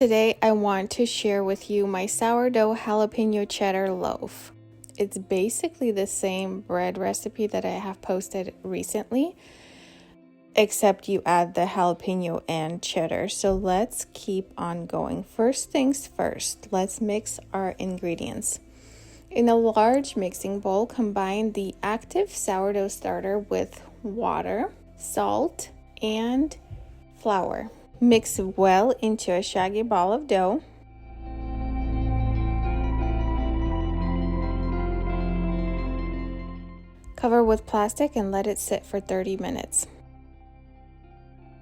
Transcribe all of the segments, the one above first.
Today I want to share with you my sourdough jalapeno cheddar loaf. It's basically the same bread recipe that I have posted recently, except you add the jalapeno and cheddar. So let's keep on going. First things first, let's mix our ingredients. In a large mixing bowl, combine the active sourdough starter with water, salt, and flour. Mix well into a shaggy ball of dough. Cover with plastic and let it sit for 30 minutes.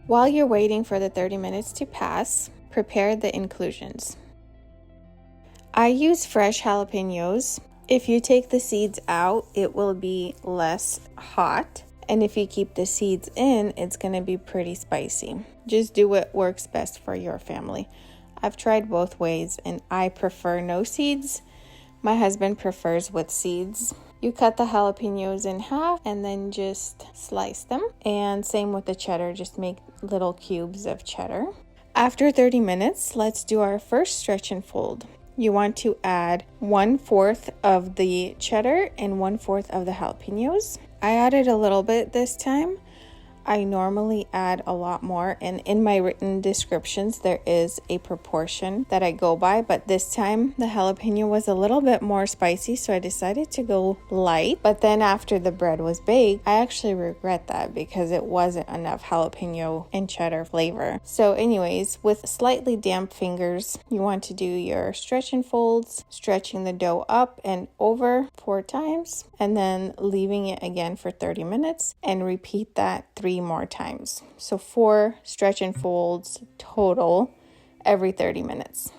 While you're waiting for the 30 minutes to pass, prepare the inclusions. I use fresh jalapenos. If you take the seeds out, it will be less hot. And if you keep the seeds in, it's going to be pretty spicy. Just do what works best for your family. I've tried both ways and I prefer no seeds. My husband prefers with seeds. You cut the jalapenos in half and then just slice them. And same with the cheddar, just make little cubes of cheddar. After 30 minutes, let's do our first stretch and fold. You want to add 1/4 of the cheddar and 1/4 of the jalapenos. I added a little bit this time. I normally add a lot more, and in my written descriptions there is a proportion that I go by, but this time the jalapeno was a little bit more spicy, so I decided to go light. But then after the bread was baked, I actually regret that because it wasn't enough jalapeno and cheddar flavor. So anyways, with slightly damp fingers, you want to do your stretch and folds, stretching the dough up and over 4 times, and then leaving it again for 30 minutes, and repeat that 3 more times. So 4 stretch and folds total every 30 minutes.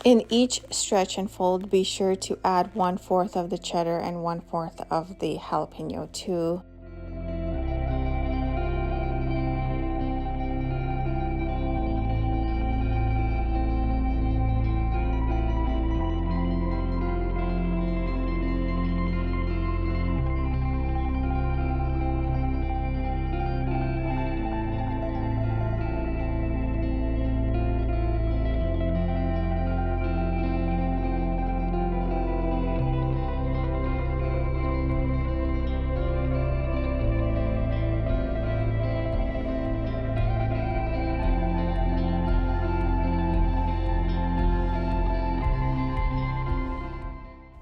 In each stretch and fold, be sure to add 1/4 of the cheddar and 1/4 of the jalapeno too.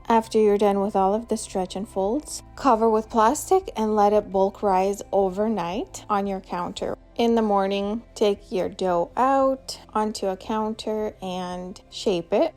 After you're done with all of the stretch and folds, cover with plastic and let it bulk rise overnight on your counter. In the morning, take your dough out onto a counter and shape it.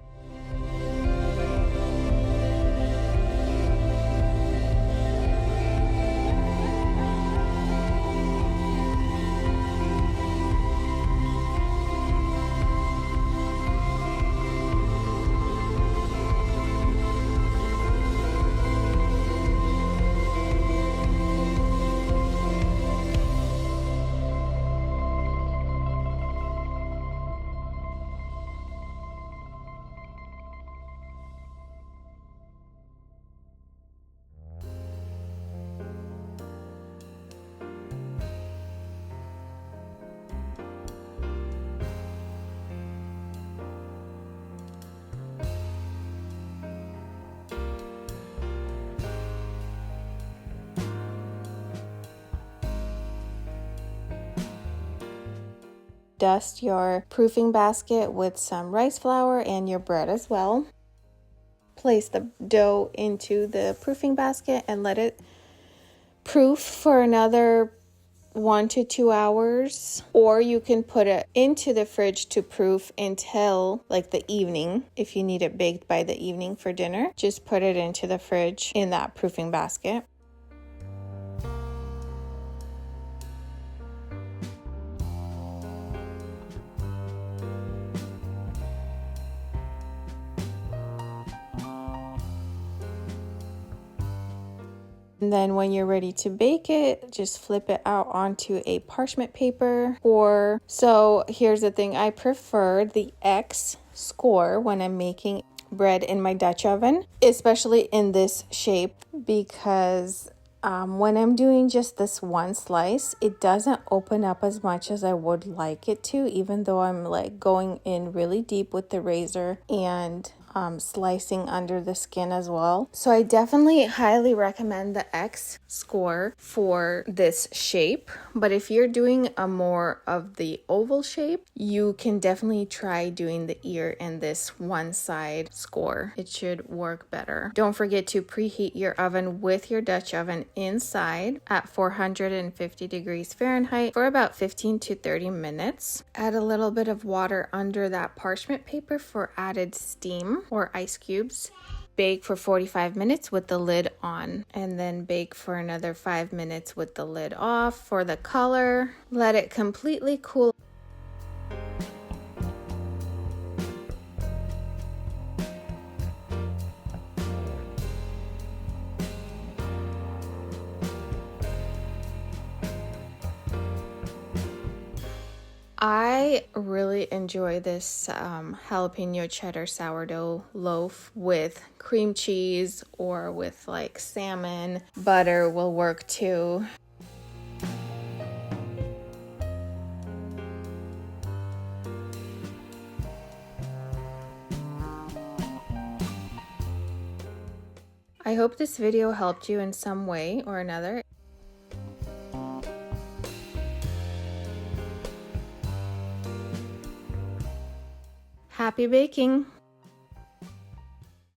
Dust your proofing basket with some rice flour and your bread as well. Place the dough into the proofing basket and let it proof for another 1 to 2 hours, or you can put it into the fridge to proof until like the evening. If you need it baked by the evening for dinner, just put it into the fridge in that proofing basket. And then when you're ready to bake it, just flip it out onto a parchment paper. So here's the thing, I prefer the X score when I'm making bread in my Dutch oven, especially in this shape, because when I'm doing just this one slice, it doesn't open up as much as I would like it to, even though I'm like going in really deep with the razor and slicing under the skin as well. So I definitely highly recommend the X score for this shape. But if you're doing a more of the oval shape, you can definitely try doing the ear in this one side score. It should work better. Don't forget to preheat your oven with your Dutch oven inside at 450 degrees Fahrenheit for about 15 to 30 minutes. Add a little bit of water under that parchment paper for added steam or ice cubes. Bake for 45 minutes with the lid on, and then bake for another 5 minutes with the lid off for the color. Let it completely cool. I really enjoy this jalapeno cheddar sourdough loaf with cream cheese or with like salmon. Butter will work too. I hope this video helped you in some way or another. Happy baking!